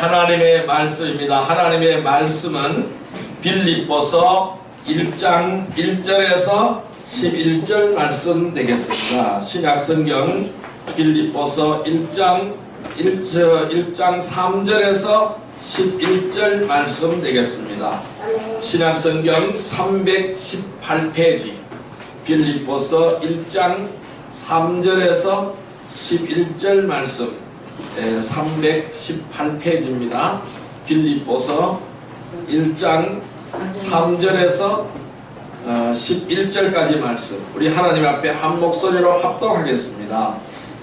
하나님의 말씀입니다. 하나님의 말씀은 빌립보서 1장 1절에서 11절 말씀 되겠습니다. 신약성경 빌립보서 1장 3절에서 11절 말씀 되겠습니다. 신약성경 318페이지 빌립보서 1장 3절에서 11절 말씀 318페이지입니다. 빌립보서 1장 3절에서 11절까지 말씀, 우리 하나님 앞에 한 목소리로 합독하겠습니다.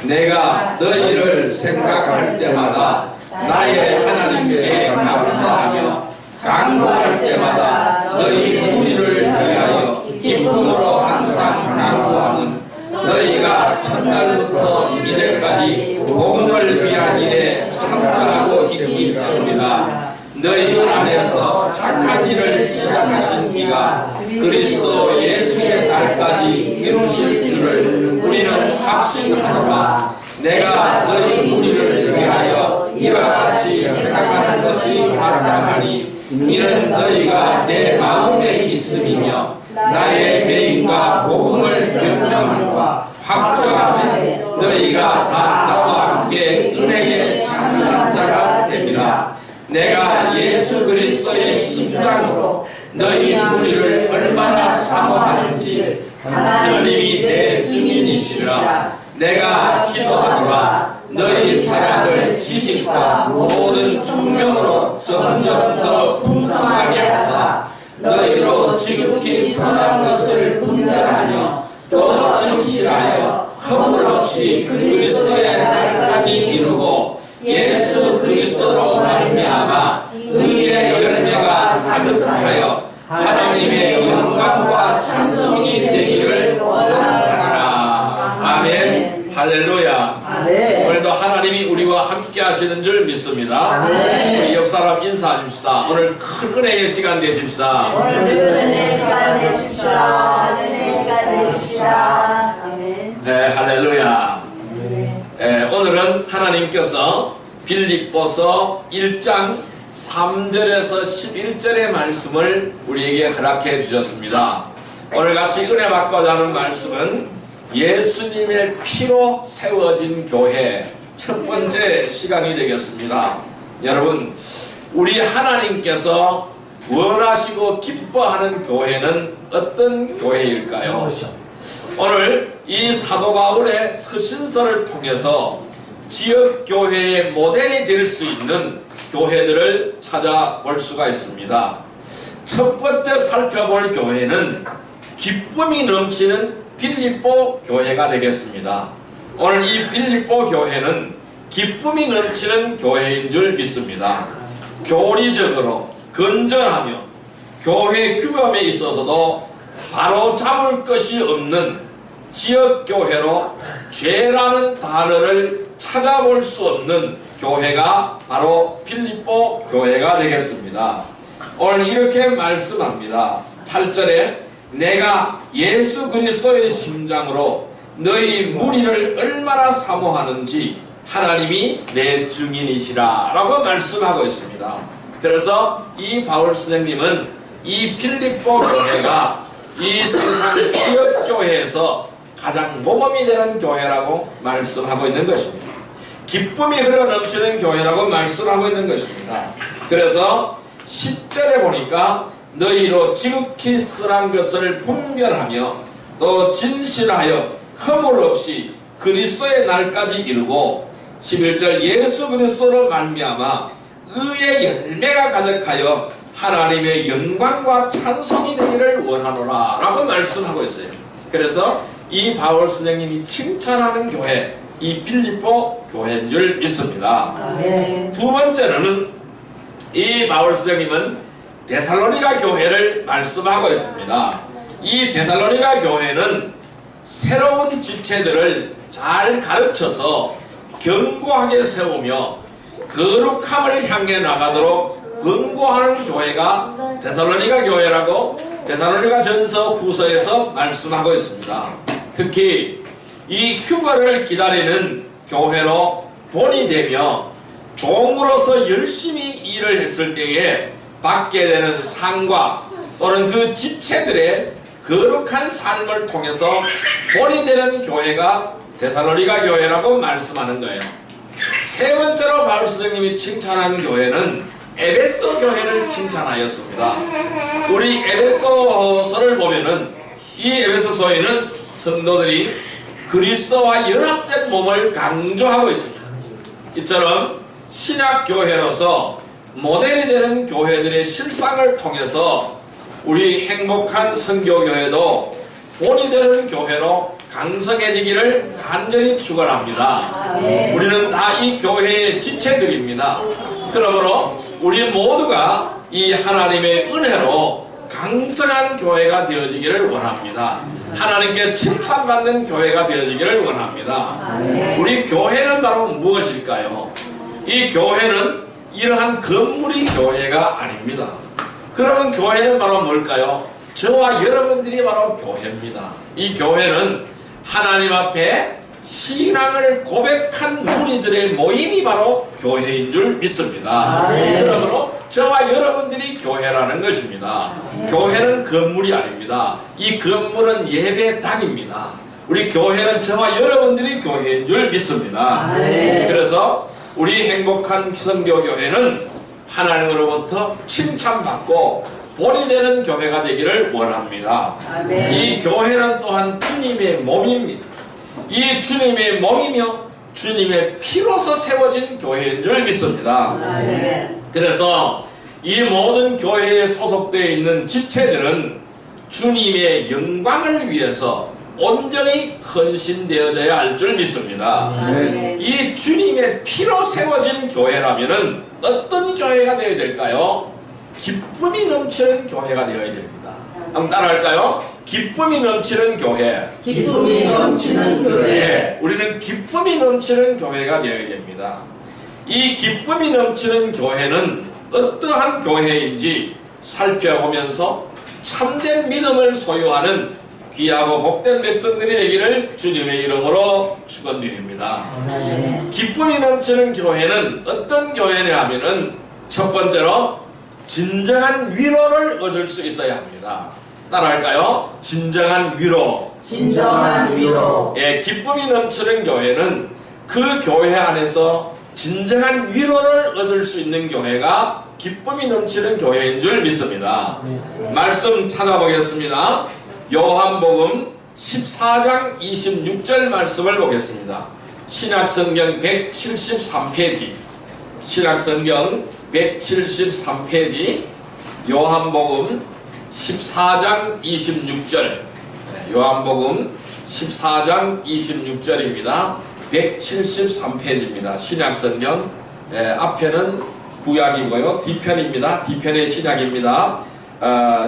내가 너희를 생각할 때마다 나의 하나님께 감사하며 간구할 때마다 너희 무리를 위하여 기쁨으로 항상 간구하는 너희가 첫날부터 이제까지 복음을 위한 일에 참여하고 있기 때문이다. 너희 안에서 착한 일을 시작하신 이가 그리스도 예수의 날까지 이루실 줄을 우리는 확신하노라. 내가 너희 무리를 위하여 이와 같이 생각하는 것이 마땅하니 이는 너희가 내 마음에 있음이며 나의 매임과 복음을 변명함과 확정하되 너희가 다 나와 함께 은혜에 참여한 자가 됨이라. 내가 예수 그리스도의 심장으로 너희 무리를 얼마나 사모하는지 하나님이 내 증인이시라. 내가 기도하노라. 너희 사람들 지식과 모든 총명으로 점점 더 풍성하게 하사 너희로 지극히 선한 것을 분별하며 또 진실하여 허물 없이 그리스도의 날까지 이루고 예수 그리스도로 말미암아 의의 열매가 가득하여 하나님의 영광과 찬송이 되기를 원하노라. 아멘. 할렐루야. 아멘. 오늘도 하나님이 우리와 함께 하시는 줄 믿습니다. 아멘. 우리 옆 사람 인사해 줍시다. 오늘 큰 은혜의 시간 되십시다. 오늘 은혜의 시간 되십시다. 은혜의 시간 되십시다. 아멘. 네, 할렐루야. 오늘은 하나님께서 빌립보서 1장 3절에서 11절의 말씀을 우리에게 허락해 주셨습니다. 오늘같이 은혜 받고자 하는 말씀은 예수님의 피로 세워진 교회 첫 번째 시간이 되겠습니다. 여러분, 우리 하나님께서 원하시고 기뻐하는 교회는 어떤 교회일까요? 오늘 이 사도 바울의 서신서를 통해서 지역교회의 모델이 될 수 있는 교회들을 찾아볼 수가 있습니다. 첫 번째 살펴볼 교회는 기쁨이 넘치는 빌립보 교회가 되겠습니다. 오늘 이 빌립보 교회는 기쁨이 넘치는 교회인 줄 믿습니다. 교리적으로 건전하며 교회 규범에 있어서도 바로 잡을 것이 없는 지역교회로 죄라는 단어를 찾아볼 수 없는 교회가 바로 빌립보 교회가 되겠습니다. 오늘 이렇게 말씀합니다. 8절에 내가 예수 그리스도의 심장으로 너희 무리를 얼마나 사모하는지 하나님이 내 증인이시라 라고 말씀하고 있습니다. 그래서 이 바울 선생님은 이 빌립보 교회가 이 세상 지역교회에서 가장 모범이 되는 교회라고 말씀하고 있는 것입니다. 기쁨이 흘러넘치는 교회라고 말씀하고 있는 것입니다. 그래서 10절에 보니까 너희로 지극히 선한 것을 분별하며 또 진실하여 허물 없이 그리스도의 날까지 이루고 11절 예수 그리스도로 말미암아 의의 열매가 가득하여 하나님의 영광과 찬송이 되기를 원하노라 라고 말씀하고 있어요. 그래서 이 바울 선생님이 칭찬하는 교회, 이 빌립보 교회인 줄 믿습니다. 아멘. 두 번째는 이 바울 선생님은 데살로니가 교회를 말씀하고 있습니다. 이 데살로니가 교회는 새로운 지체들을 잘 가르쳐서 견고하게 세우며 거룩함을 향해 나가도록 권고하는 교회가 데살로니가 교회라고 데살로니가 전서 후서에서 말씀하고 있습니다. 특히 이 휴거를 기다리는 교회로 본이 되며 종으로서 열심히 일을 했을 때에 받게 되는 상과 또는 그 지체들의 거룩한 삶을 통해서 본이 되는 교회가 데살로니가 교회라고 말씀하는 거예요. 세 번째로 바울 선생님이 칭찬한 교회는 에베소 교회를 칭찬하였습니다. 우리 에베소서를 보면은 이 에베소서에는 성도들이 그리스도와 연합된 몸을 강조하고 있습니다. 이처럼 신약교회로서 모델이 되는 교회들의 실상을 통해서 우리 행복한 선교교회도 본이 되는 교회로 강성해지기를 간절히 축원합니다. 우리는 다 이 교회의 지체들입니다. 그러므로 우리 모두가 이 하나님의 은혜로 강성한 교회가 되어지기를 원합니다. 하나님께 칭찬받는 교회가 되어지기를 원합니다. 우리 교회는 바로 무엇일까요? 이 교회는 이러한 건물이 교회가 아닙니다. 그러면 교회는 바로 뭘까요? 저와 여러분들이 바로 교회입니다. 이 교회는 하나님 앞에 신앙을 고백한 무리들의 모임이 바로 교회인 줄 믿습니다. 그러므로 저와 여러분들이 교회라는 것입니다. 교회는 건물이 아닙니다. 이 건물은 예배당입니다. 우리 교회는 저와 여러분들이 교회인 줄 믿습니다. 그래서 우리 행복한 선교교회는 하나님으로부터 칭찬받고 본이 되는 교회가 되기를 원합니다. 이 교회는 또한 주님의 몸입니다. 이 주님의 몸이며 주님의 피로서 세워진 교회인 줄 믿습니다. 그래서 이 모든 교회에 소속되어 있는 지체들은 주님의 영광을 위해서 온전히 헌신되어져야 할 줄 믿습니다. 이 주님의 피로 세워진 교회라면은 어떤 교회가 되어야 될까요? 기쁨이 넘치는 교회가 되어야 됩니다. 한번 따라할까요? 기쁨이 넘치는 교회. 기쁨이 넘치는 교회. 네, 우리는 기쁨이 넘치는 교회가 되어야 됩니다. 이 기쁨이 넘치는 교회는 어떠한 교회인지 살펴보면서 참된 믿음을 소유하는 귀하고 복된 백성들이 되기를 주님의 이름으로 축원드립니다. 기쁨이 넘치는 교회는 어떤 교회냐 하면은 첫 번째로 진정한 위로를 얻을 수 있어야 합니다. 따라할까요? 진정한 위로. 진정한 위로. 예, 기쁨이 넘치는 교회는 그 교회 안에서 진정한 위로를 얻을 수 있는 교회가 기쁨이 넘치는 교회인 줄 믿습니다. 말씀 찾아보겠습니다. 요한복음 14장 26절 말씀을 보겠습니다. 신약성경 173페이지, 신약성경 173페이지, 요한복음 14장 26절, 요한복음 14장 26절입니다. 173페이지입니다. 신약성경 앞에는 구약이고요, 뒤편입니다. 뒤편의 신약입니다.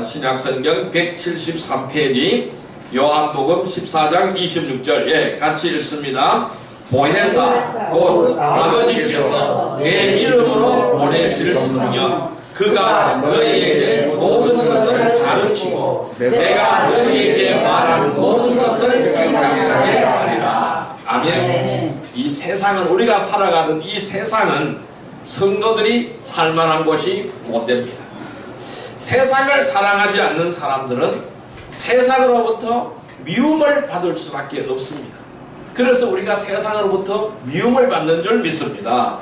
신약성경 173페이지 요한복음 14장 26절, 예, 같이 읽습니다. 보혜사 곧 아버지께서 내 이름으로 보내실 성령 그가 너희에게 모든 것을 가르치고 내가 너희에게 말한 모든 것을 생각나게 하리라. 아멘. 이 세상은, 우리가 살아가는 이 세상은 성도들이 살만한 곳이 못됩니다. 세상을 사랑하지 않는 사람들은 세상으로부터 미움을 받을 수밖에 없습니다. 그래서 우리가 세상으로부터 미움을 받는 줄 믿습니다.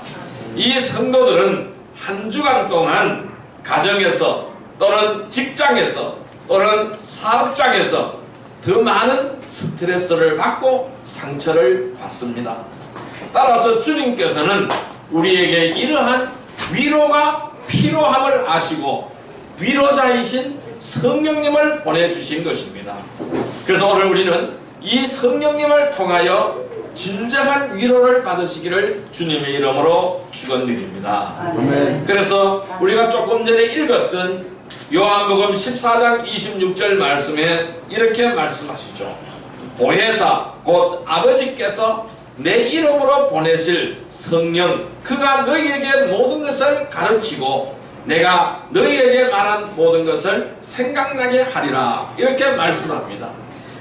이 성도들은 한 주간 동안 가정에서 또는 직장에서 또는 사업장에서 더 많은 스트레스를 받고 상처를 받습니다. 따라서 주님께서는 우리에게 이러한 위로가 필요함을 아시고 위로자이신 성령님을 보내주신 것입니다. 그래서 오늘 우리는 이 성령님을 통하여 진정한 위로를 받으시기를 주님의 이름으로 축원드립니다. 그래서 우리가 조금 전에 읽었던 요한복음 14장 26절 말씀에 이렇게 말씀하시죠. 보혜사 곧 아버지께서 내 이름으로 보내실 성령 그가 너희에게 모든 것을 가르치고 내가 너희에게 말한 모든 것을 생각나게 하리라. 이렇게 말씀합니다.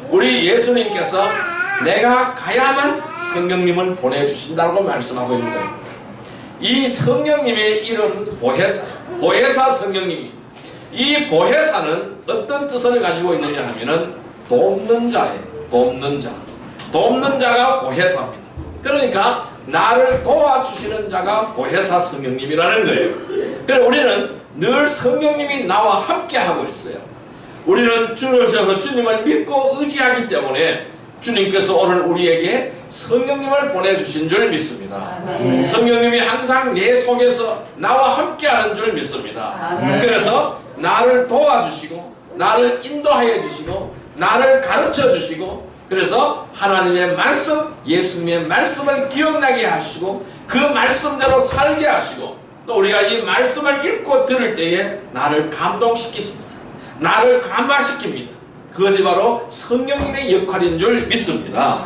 우리 예수님께서 내가 가야만 성령님을 보내주신다고 말씀하고 있는 겁니다. 이 성령님의 이름은 보혜사, 보혜사 성령님입니다. 이 보혜사는 어떤 뜻을 가지고 있느냐 하면은 돕는 자예요. 돕는 자. 돕는 자가 보혜사입니다. 그러니까 나를 도와주시는 자가 보혜사 성령님이라는 거예요. 그래서 우리는 늘 성령님이 나와 함께 하고 있어요. 우리는 주님을 믿고 의지하기 때문에 주님께서 오늘 우리에게 성령님을 보내주신 줄 믿습니다. 성령님이 항상 내 속에서 나와 함께하는 줄 믿습니다. 그래서 나를 도와주시고 나를 인도하여 주시고 나를 가르쳐 주시고 그래서 하나님의 말씀, 예수님의 말씀을 기억나게 하시고 그 말씀대로 살게 하시고 또 우리가 이 말씀을 읽고 들을 때에 나를 감동시키십니다. 나를 감화시킵니다. 그것이 바로 성령님의 역할인 줄 믿습니다.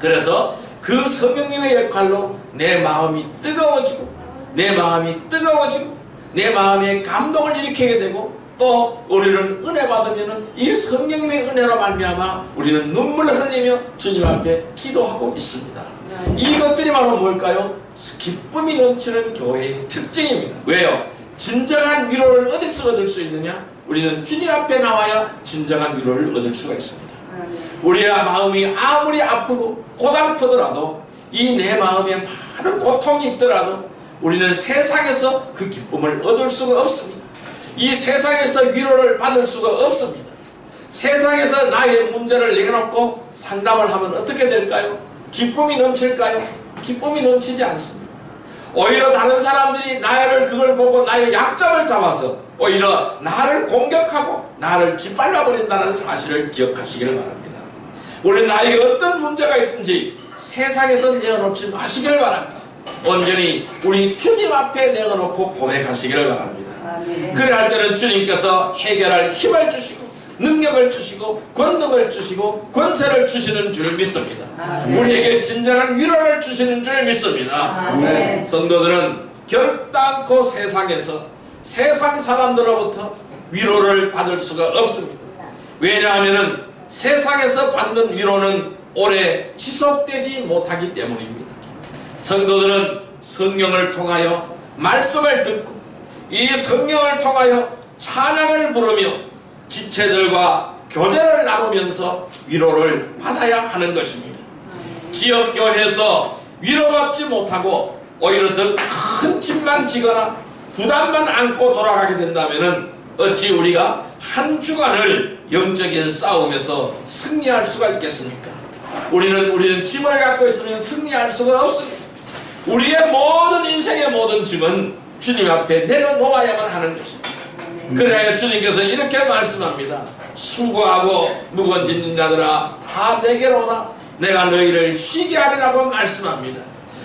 그래서 그 성령님의 역할로 내 마음이 뜨거워지고 내 마음에 감동을 일으키게 되고 또 우리는 은혜 받으면 이 성령님의 은혜로 말미암아 우리는 눈물을 흘리며 주님 앞에 기도하고 있습니다. 이것들이 바로 뭘까요? 기쁨이 넘치는 교회의 특징입니다. 왜요? 진정한 위로를 어디서 얻을 수 있느냐? 우리는 주님 앞에 나와야 진정한 위로를 얻을 수가 있습니다. 우리의 마음이 아무리 아프고 고달프더라도 이 내 마음에 많은 고통이 있더라도 우리는 세상에서 그 기쁨을 얻을 수가 없습니다. 이 세상에서 위로를 받을 수가 없습니다. 세상에서 나의 문제를 내놓고 상담을 하면 어떻게 될까요? 기쁨이 넘칠까요? 기쁨이 넘치지 않습니다. 오히려 다른 사람들이 나를 그걸 보고 나의 약점을 잡아서 오히려 나를 공격하고 나를 짓밟아 버린다는 사실을 기억하시기를 바랍니다. 우리 나에게 어떤 문제가 있든지 세상에서 내어놓지 마시기를 바랍니다. 온전히 우리 주님 앞에 내어놓고 고백하시기를 바랍니다. 그래야 할 때는 주님께서 해결할 힘을 주시고 능력을 주시고 권능을 주시고 권세를 주시는 줄 믿습니다. 우리에게 진정한 위로를 주시는 줄 믿습니다. 성도들은 결단코 세상에서 세상 사람들로부터 위로를 받을 수가 없습니다. 왜냐하면 세상에서 받는 위로는 오래 지속되지 못하기 때문입니다. 성도들은 성령을 통하여 말씀을 듣고 이 성령을 통하여 찬양을 부르며 지체들과 교제를 나누면서 위로를 받아야 하는 것입니다. 지역교회에서 위로받지 못하고 오히려 더 큰 짐만 지거나 부담만 안고 돌아가게 된다면 어찌 우리가 한 주간을 영적인 싸움에서 승리할 수가 있겠습니까? 우리는 짐을 갖고 있으면 승리할 수가 없습니다. 우리의 모든 인생의 모든 짐은 주님 앞에 내려놓아야만 하는 것입니다. 그래야 주님께서 이렇게 말씀합니다. 수고하고 무거운 짐진 자들아 다 내게로 오라 내가 너희를 쉬게 하리라고 말씀합니다.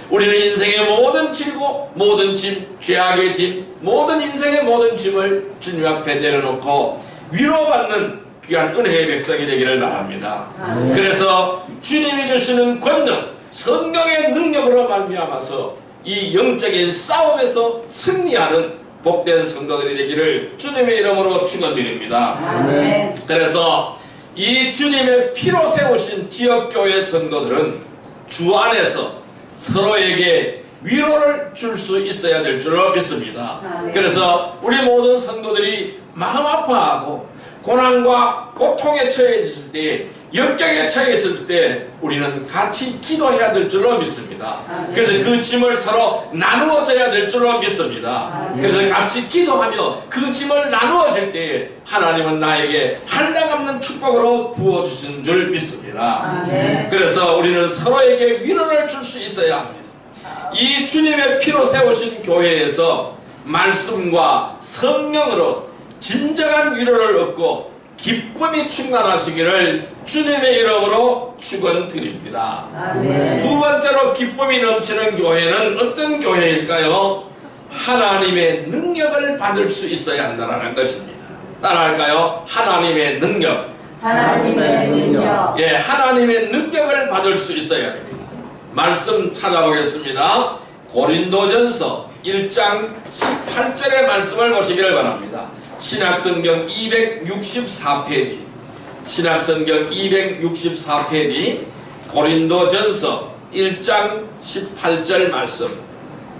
우리는 인생의 모든 질고 모든 짐, 죄악의 짐, 모든 인생의 모든 짐을 주님 앞에 내려놓고 위로받는 귀한 은혜의 백성이 되기를 바랍니다. 그래서 주님이 주시는 권능, 성령의 능력으로 말미암아서 이 영적인 싸움에서 승리하는 복된 성도들이 되기를 주님의 이름으로 축원드립니다. 그래서 이 주님의 피로 세우신 지역교회 성도들은 주 안에서 서로에게 위로를 줄 수 있어야 될 줄로 믿습니다. 그래서 우리 모든 성도들이 마음 아파하고 고난과 고통에 처해 있을 때, 역경에 처해 있을 때 우리는 같이 기도해야 될 줄로 믿습니다. 그래서 그 짐을 서로 나누어져야 될 줄로 믿습니다. 그래서 같이 기도하며 그 짐을 나누어질 때에 하나님은 나에게 한량없는 축복으로 부어주시는 줄 믿습니다. 그래서 우리는 서로에게 위로를 줄 수 있어야 합니다. 이 주님의 피로 세우신 교회에서 말씀과 성령으로 진정한 위로를 얻고 기쁨이 충만하시기를 주님의 이름으로 축원드립니다. 두 번째로 기쁨이 넘치는 교회는 어떤 교회일까요? 하나님의 능력을 받을 수 있어야 한다는 것입니다. 따라할까요? 하나님의 능력. 하나님의 능력. 예, 하나님의 능력을 받을 수 있어야 됩니다. 말씀 찾아보겠습니다. 고린도전서 1장 18절의 말씀을 보시기를 바랍니다. 신약성경 264페이지 신약성경 264페이지 고린도전서 1장 18절 말씀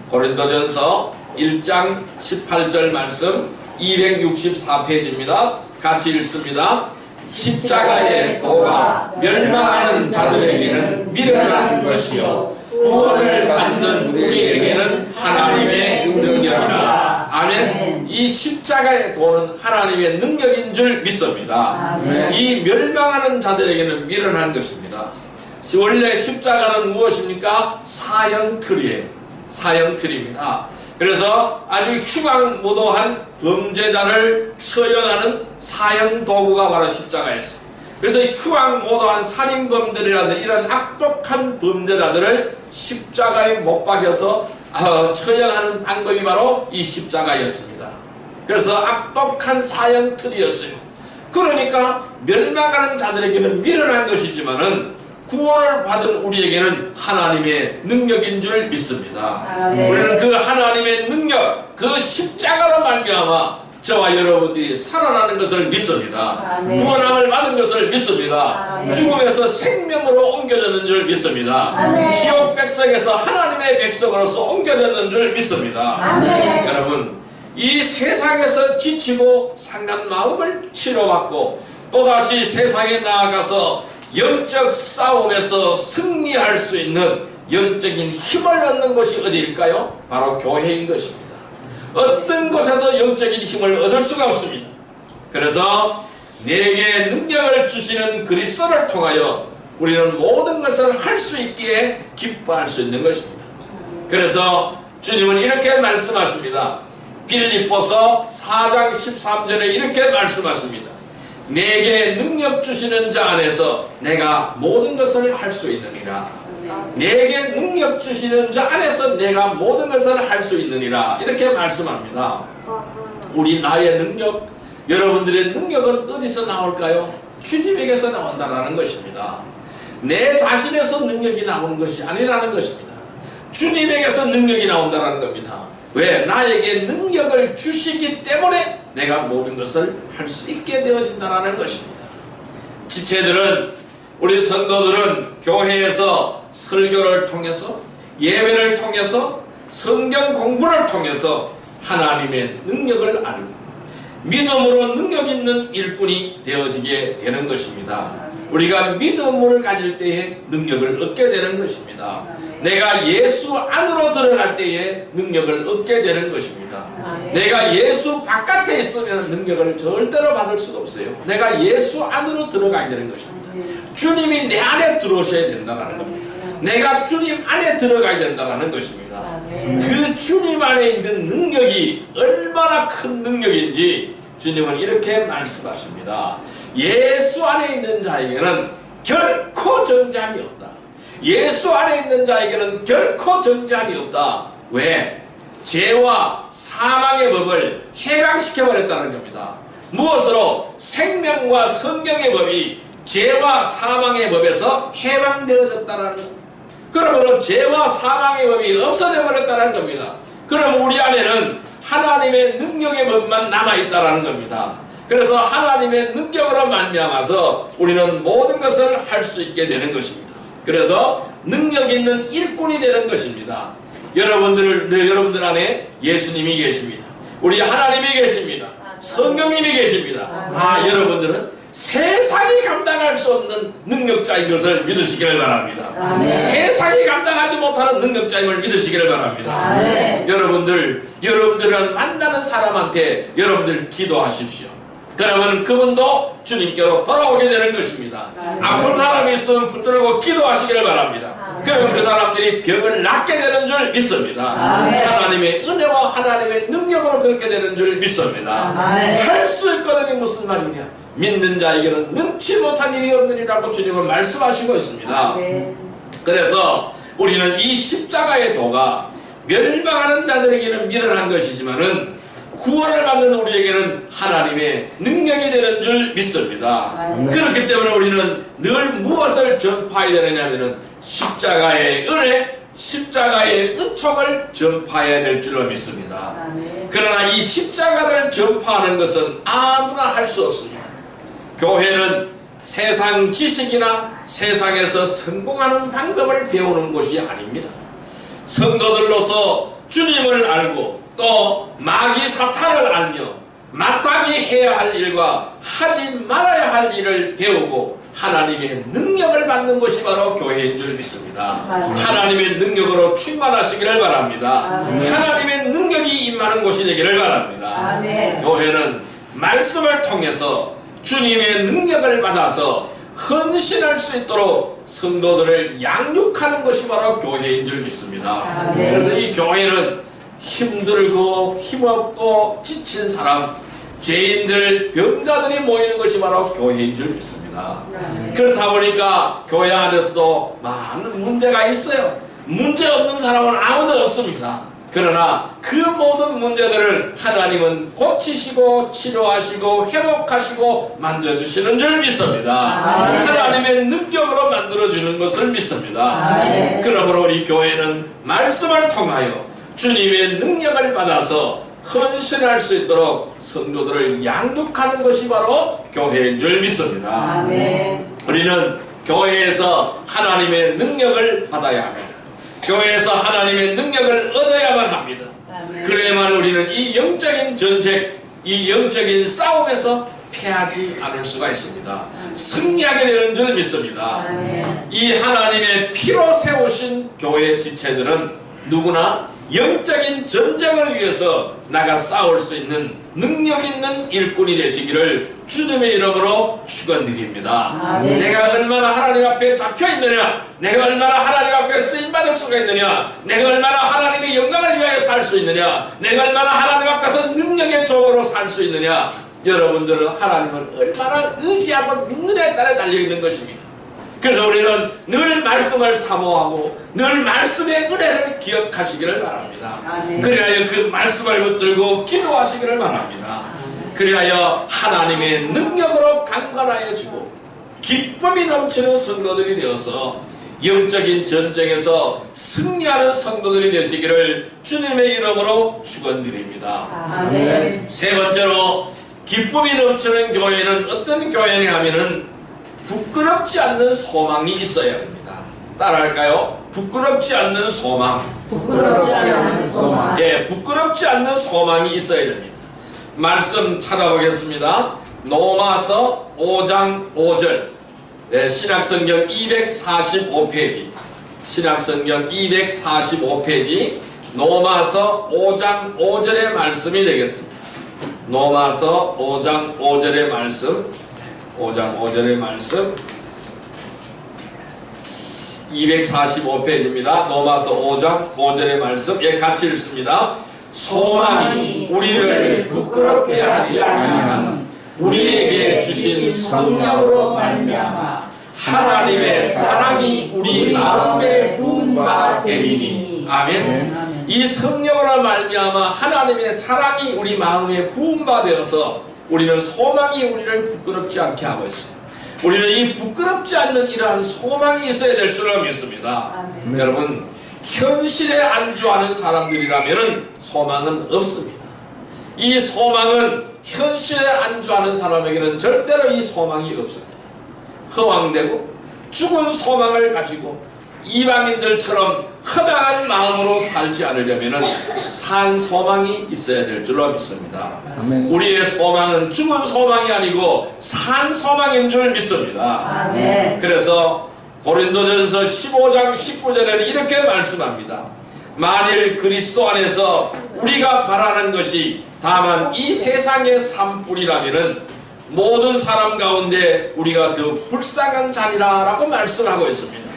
고린도전서 1장 18절 말씀 264페이지입니다. 같이 읽습니다. 십자가의 도가 멸망하는 자들에게는 미련한 것이요 구원을 받는 우리에게는 하나님의 능력이라. 아멘. 이 십자가의 도는 하나님의 능력인 줄 믿습니다. 이 멸망하는 자들에게는 미련한 것입니다. 원래 십자가는 무엇입니까? 사형틀이에요. 사형틀입니다. 그래서 아주 휘망무도한 범죄자를 처형하는 사형 도구가 바로 십자가였어요. 그래서 휘망무도한 살인범들이라든 이런 악독한 범죄자들을 십자가에 못 박여서 처형하는 방법이 바로 이 십자가였습니다. 그래서 악독한 사형틀이었어요. 그러니까 멸망하는 자들에게는 미련한 것이지만은 구원을 받은 우리에게는 하나님의 능력인 줄 믿습니다. 우리는 그 하나님의 능력, 그 십자가로 말미암아 저와 여러분들이 살아나는 것을 믿습니다. 구원함을 받은 것을 믿습니다. 죽음에서 생명으로 옮겨졌는 줄 믿습니다. 지옥 백성에서 하나님의 백성으로서 옮겨졌는 줄 믿습니다. 여러분, 이 세상에서 지치고 상한 마음을 치료받고 또다시 세상에 나아가서 영적 싸움에서 승리할 수 있는 영적인 힘을 얻는 곳이 어디일까요? 바로 교회인 것입니다. 어떤 곳에도 영적인 힘을 얻을 수가 없습니다. 그래서 내게 능력을 주시는 그리스도를 통하여 우리는 모든 것을 할 수 있기에 기뻐할 수 있는 것입니다. 그래서 주님은 이렇게 말씀하십니다. 빌립보서 4장 13절에 이렇게 말씀하십니다. 내게 능력 주시는 자 안에서 내가 모든 것을 할 수 있느니라. 내게 능력 주시는 자 안에서 내가 모든 것을 할 수 있느니라. 이렇게 말씀합니다. 우리 나의 능력, 여러분들의 능력은 어디서 나올까요? 주님에게서 나온다라는 것입니다. 내 자신에서 능력이 나오는 것이 아니라는 것입니다. 주님에게서 능력이 나온다는 겁니다. 왜? 나에게 능력을 주시기 때문에 내가 모든 것을 할 수 있게 되어진다는 것입니다. 지체들은, 우리 성도들은 교회에서 설교를 통해서, 예배를 통해서, 성경 공부를 통해서 하나님의 능력을 알고 믿음으로 능력 있는 일꾼이 되어지게 되는 것입니다. 우리가 믿음을 가질 때에 능력을 얻게 되는 것입니다. 내가 예수 안으로 들어갈 때에 능력을 얻게 되는 것입니다. 내가 예수 바깥에 있으면 능력을 절대로 받을 수가 없어요. 내가 예수 안으로 들어가야 되는 것입니다. 주님이 내 안에 들어오셔야 된다는 겁니다. 내가 주님 안에 들어가야 된다는 것입니다. 그 주님 안에 있는 능력이 얼마나 큰 능력인지 주님은 이렇게 말씀하십니다. 예수 안에 있는 자에게는 결코 정죄함이 없다. 예수 안에 있는 자에게는 결코 정죄함이 없다. 왜? 죄와 사망의 법을 해방시켜버렸다는 겁니다. 무엇으로? 생명과 성령의 법이 죄와 사망의 법에서 해방되어졌다는 겁니다. 그러므로 죄와 사망의 법이 없어져 버렸다는 겁니다. 그럼 우리 안에는 하나님의 능력의 법만 남아있다는 겁니다. 그래서 하나님의 능력으로 말미암아서 우리는 모든 것을 할 수 있게 되는 것입니다. 그래서 능력 있는 일꾼이 되는 것입니다. 여러분들 안에 예수님이 계십니다. 우리 하나님이 계십니다. 성령님이 계십니다. 여러분들은 세상이 감당할 수 없는 능력자인 것을 믿으시기를 바랍니다. 세상이 감당하지 못하는 능력자임을 믿으시기를 바랍니다. 여러분들은 만나는 사람한테 여러분들 기도하십시오. 그러면 그분도 주님께로 돌아오게 되는 것입니다. 아픈 사람이 있으면 붙들고 기도하시기를 바랍니다. 그러면 그 사람들이 병을 낫게 되는 줄 믿습니다. 하나님의 은혜와 하나님의 능력으로 그렇게 되는 줄 믿습니다. 할 수 있거든요. 무슨 말이냐? 믿는 자에게는 능치 못한 일이 없느니라고 주님은 말씀하시고 있습니다. 그래서 우리는 이 십자가의 도가 멸망하는 자들에게는 미련한 것이지만은 구원을 받는 우리에게는 하나님의 능력이 되는 줄 믿습니다. 그렇기 때문에 우리는 늘 무엇을 전파해야 되느냐면은 십자가의 은혜, 십자가의 은총을 전파해야 될 줄로 믿습니다. 그러나 이 십자가를 전파하는 것은 아무나 할 수 없습니다. 교회는 세상 지식이나 세상에서 성공하는 방법을 배우는 곳이 아닙니다. 성도들로서 주님을 알고 또 마귀 사탄을 알며 마땅히 해야 할 일과 하지 말아야 할 일을 배우고 하나님의 능력을 받는 것이 바로 교회인 줄 믿습니다. 하나님의 능력으로 충만하시기를 바랍니다. 하나님의 능력이 임하는 곳이 되기를 바랍니다. 교회는 말씀을 통해서 주님의 능력을 받아서 헌신할 수 있도록 성도들을 양육하는 것이 바로 교회인 줄 믿습니다. 그래서 이 교회는 힘들고 힘없고 지친 사람, 죄인들, 병자들이 모이는 것이 바로 교회인 줄 믿습니다. 그렇다 보니까 교회 안에서도 많은 문제가 있어요. 문제 없는 사람은 아무도 없습니다. 그러나 그 모든 문제들을 하나님은 고치시고 치료하시고 회복하시고 만져주시는 줄 믿습니다. 하나님의 능력으로 만들어주는 것을 믿습니다. 그러므로 우리 교회는 말씀을 통하여 주님의 능력을 받아서 헌신할 수 있도록 성도들을 양육하는 것이 바로 교회인 줄 믿습니다. 우리는 교회에서 하나님의 능력을 받아야 합니다. 교회에서 하나님의 능력을 얻어야만 합니다. 그래야만 우리는 이 영적인 전쟁, 이 영적인 싸움에서 패하지 않을 수가 있습니다. 승리하게 되는 줄 믿습니다. 이 하나님의 피로 세우신 교회 지체들은 누구나 영적인 전쟁을 위해서 나가 싸울 수 있는 능력 있는 일꾼이 되시기를 주님의 이름으로 축원드립니다. 내가 얼마나 하나님 앞에 잡혀있느냐, 내가 얼마나 하나님 앞에 쓰임받을 수가 있느냐, 내가 얼마나 하나님의 영광을 위하여 살 수 있느냐, 내가 얼마나 하나님 앞에서 능력의 종으로 살 수 있느냐, 여러분들은 하나님을 얼마나 의지하고 믿느냐에 따라 달려있는 것입니다. 그래서 우리는 늘 말씀을 사모하고 늘 말씀의 은혜를 기억하시기를 바랍니다. 그리하여 그 말씀을 붙들고 기도하시기를 바랍니다. 그리하여 하나님의 능력으로 강건하여지고 기쁨이 넘치는 성도들이 되어서 영적인 전쟁에서 승리하는 성도들이 되시기를 주님의 이름으로 축원드립니다. 세 번째로 기쁨이 넘치는 교회는 어떤 교회냐 하면은 부끄럽지 않는 소망이 있어야 합니다. 따라할까요? 부끄럽지 않는 소망. 부끄럽지 않는 소망. 예, 부끄럽지 않는 소망이 있어야 됩니다. 말씀 찾아보겠습니다. 로마서 5장 5절. 예, 신약성경 245페이지. 신약성경 245페이지. 로마서 5장 5절의 말씀이 되겠습니다. 로마서 5장 5절의 말씀. 5장 5절의 말씀 245페이지입니다. 로마서 5장 5절의 말씀, 예, 같이 읽습니다. 소망이 우리를 부끄럽게 하지 아니하면 우리에게 주신 성령으로 말미암아 하나님의 사랑이 우리 마음에 부은 바 되리니. 아멘. 이 성령으로 말미암아 하나님의 사랑이 우리 마음에 부은 바 되어서 우리는 소망이 우리를 부끄럽지 않게 하고 있습니다. 우리는 이 부끄럽지 않는 이러한 소망이 있어야 될 줄로 믿습니다. 여러분, 현실에 안주하는 사람들이라면 소망은 없습니다. 이 소망은 현실에 안주하는 사람에게는 절대로 이 소망이 없습니다. 허황되고 죽은 소망을 가지고 이방인들처럼 허망한 마음으로 살지 않으려면 산 소망이 있어야 될 줄로 믿습니다. 아멘. 우리의 소망은 죽은 소망이 아니고 산 소망인 줄 믿습니다. 아멘. 그래서 고린도전서 15장 19절에는 이렇게 말씀합니다. 만일 그리스도 안에서 우리가 바라는 것이 다만 이 세상의 삶뿐이라면 모든 사람 가운데 우리가 더 불쌍한 자니라 라고 말씀하고 있습니다.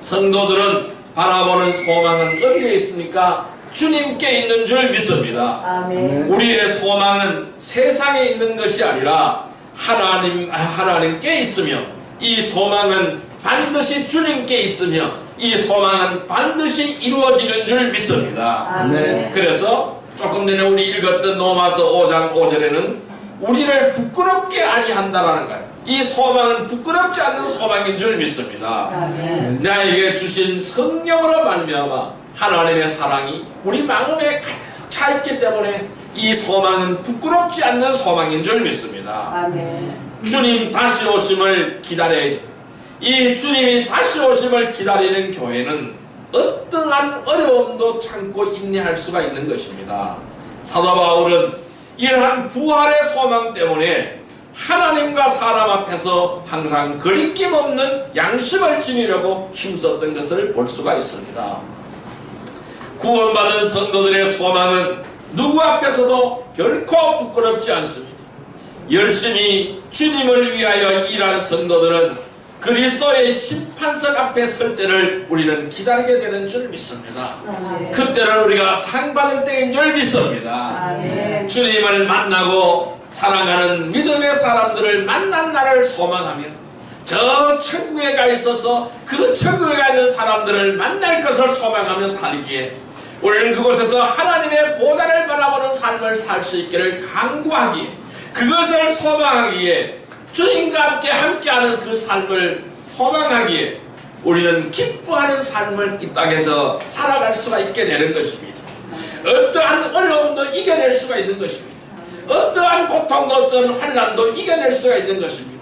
성도들은 바라보는 소망은 어디에 있습니까? 주님께 있는 줄 믿습니다. 아멘. 우리의 소망은 세상에 있는 것이 아니라 하나님께 있으며 이 소망은 반드시 주님께 있으며 이 소망은 반드시 이루어지는 줄 믿습니다. 아멘. 그래서 조금 전에 우리 읽었던 로마서 5장 5절에는 우리를 부끄럽게 아니한다라는 거예요. 이 소망은 부끄럽지 않는 소망인 줄 믿습니다. 아멘. 나에게 주신 성령으로 말미암아 하나님의 사랑이 우리 마음에 가득 차 있기 때문에 이 소망은 부끄럽지 않는 소망인 줄 믿습니다. 아멘. 주님 다시 오심을 기다려야 돼. 이 주님이 다시 오심을 기다리는 교회는 어떠한 어려움도 참고 인내할 수가 있는 것입니다. 사도 바울은 이러한 부활의 소망 때문에 하나님과 사람 앞에서 항상 거리낌 없는 양심을 지니려고 힘썼던 것을 볼 수가 있습니다. 구원받은 성도들의 소망은 누구 앞에서도 결코 부끄럽지 않습니다. 열심히 주님을 위하여 일한 성도들은 그리스도의 심판석 앞에 설 때를 우리는 기다리게 되는 줄 믿습니다. 그때는 우리가 상 받을 때인 줄 믿습니다. 주님을 만나고 사랑하는 믿음의 사람들을 만난 날을 소망하며 저 천국에 가 있어서 그 천국에 가 있는 사람들을 만날 것을 소망하며 살기에 우리는 그곳에서 하나님의 보좌를 바라보는 삶을 살 수 있기를 간구하기에 그것을 소망하기에 주님과 함께하는 그 삶을 소망하기에 우리는 기뻐하는 삶을 이 땅에서 살아갈 수가 있게 되는 것입니다. 어떠한 어려움도 이겨낼 수가 있는 것입니다. 어떠한 고통도 어떤 환난도 이겨낼 수가 있는 것입니다.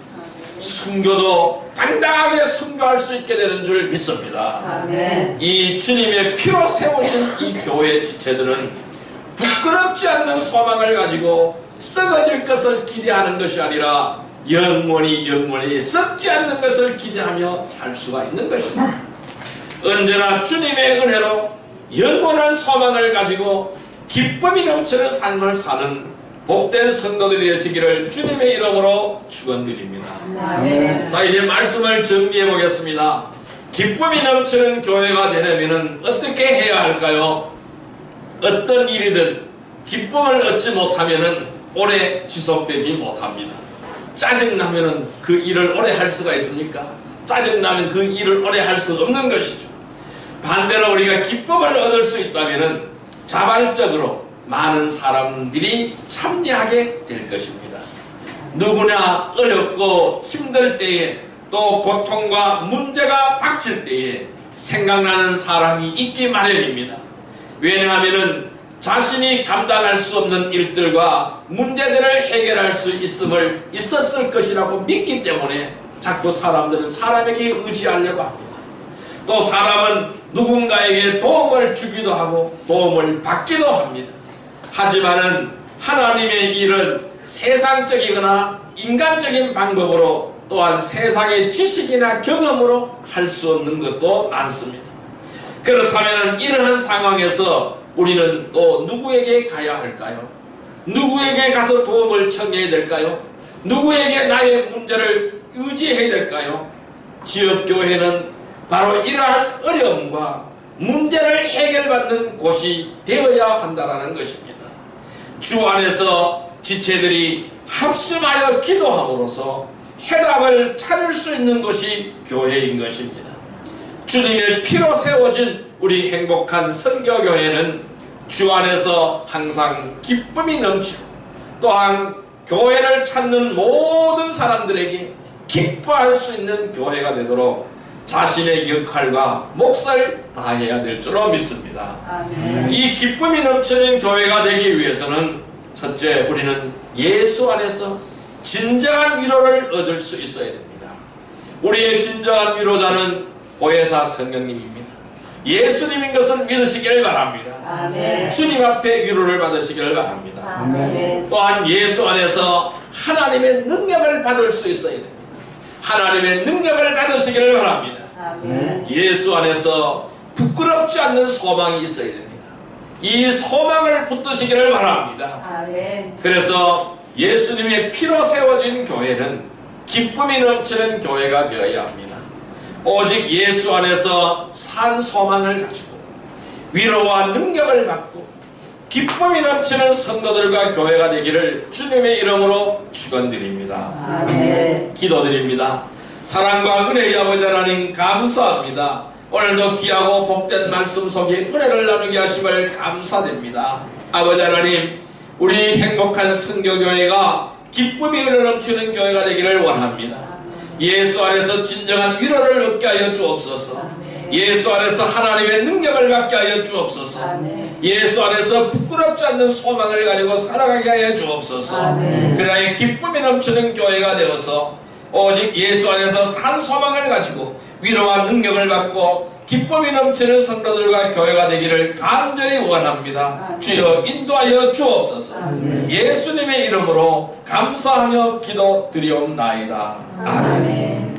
순교도 당당하게 순교할 수 있게 되는 줄 믿습니다. 아멘. 이 주님의 피로 세우신 이 교회 지체들은 부끄럽지 않는 소망을 가지고 썩어질 것을 기대하는 것이 아니라 영원히 썩지 않는 것을 기대하며 살 수가 있는 것입니다. 언제나 주님의 은혜로 영원한 소망을 가지고 기쁨이 넘치는 삶을 사는 복된 성도들이 되시기를 주님의 이름으로 축원드립니다. 자, 이제 말씀을 정리해 보겠습니다. 기쁨이 넘치는 교회가 되려면 어떻게 해야 할까요? 어떤 일이든 기쁨을 얻지 못하면 오래 지속되지 못합니다. 짜증나면 그 일을 오래 할 수가 있습니까? 짜증나면 그 일을 오래 할 수 없는 것이죠. 반대로 우리가 기쁨을 얻을 수 있다면 자발적으로 많은 사람들이 참여하게 될 것입니다. 누구나 어렵고 힘들 때에 또 고통과 문제가 닥칠 때에 생각나는 사람이 있기 마련입니다. 왜냐하면 자신이 감당할 수 없는 일들과 문제들을 해결할 수 있었을 것이라고 믿기 때문에 자꾸 사람들은 사람에게 의지하려고 합니다. 또 사람은 누군가에게 도움을 주기도 하고 도움을 받기도 합니다. 하지만은 하나님의 일은 세상적이거나 인간적인 방법으로 또한 세상의 지식이나 경험으로 할 수 없는 것도 많습니다. 그렇다면 이러한 상황에서 우리는 또 누구에게 가야 할까요? 누구에게 가서 도움을 청해야 될까요? 누구에게 나의 문제를 의지해야 될까요? 지역교회는 바로 이러한 어려움과 문제를 해결받는 곳이 되어야 한다는 것입니다. 주 안에서 지체들이 합심하여 기도함으로써 해답을 찾을 수 있는 것이 교회인 것입니다. 주님의 피로 세워진 우리 행복한 선교교회는 주 안에서 항상 기쁨이 넘치고 또한 교회를 찾는 모든 사람들에게 기뻐할 수 있는 교회가 되도록 자신의 역할과 몫을 다해야 될 줄로 믿습니다. 아멘. 이 기쁨이 넘치는 교회가 되기 위해서는 첫째, 우리는 예수 안에서 진정한 위로를 얻을 수 있어야 됩니다. 우리의 진정한 위로자는 보혜사 성령님입니다. 예수님인 것을 믿으시기를 바랍니다. 아멘. 주님 앞에 위로를 받으시기를 바랍니다. 아멘. 또한 예수 안에서 하나님의 능력을 받을 수 있어야 됩니다. 하나님의 능력을 받으시기를 바랍니다. 아멘. 예수 안에서 부끄럽지 않는 소망이 있어야 됩니다. 이 소망을 붙드시기를 바랍니다. 아멘. 그래서 예수님의 피로 세워진 교회는 기쁨이 넘치는 교회가 되어야 합니다. 오직 예수 안에서 산 소망을 가지고 위로와 능력을 받고 기쁨이 넘치는 성도들과 교회가 되기를 주님의 이름으로 축원드립니다. 아멘. 기도드립니다. 사랑과 은혜의 아버지 하나님 감사합니다. 오늘도 귀하고 복된 말씀 속에 은혜를 나누게 하심을 감사드립니다. 아버지 하나님, 우리 행복한 선교교회가 기쁨이 흘러넘치는 교회가 되기를 원합니다. 예수 안에서 진정한 위로를 얻게 하여 주옵소서. 예수 안에서 하나님의 능력을 받게 하여 주옵소서. 예수 안에서 부끄럽지 않는 소망을 가지고 살아가게 하여 주옵소서. 그래야 기쁨이 넘치는 교회가 되어서 오직 예수 안에서 산 소망을 가지고 위로와 능력을 받고 기쁨이 넘치는 성도들과 교회가 되기를 간절히 원합니다. 주여 인도하여 주옵소서. 예수님의 이름으로 감사하며 기도드리옵나이다. 아멘.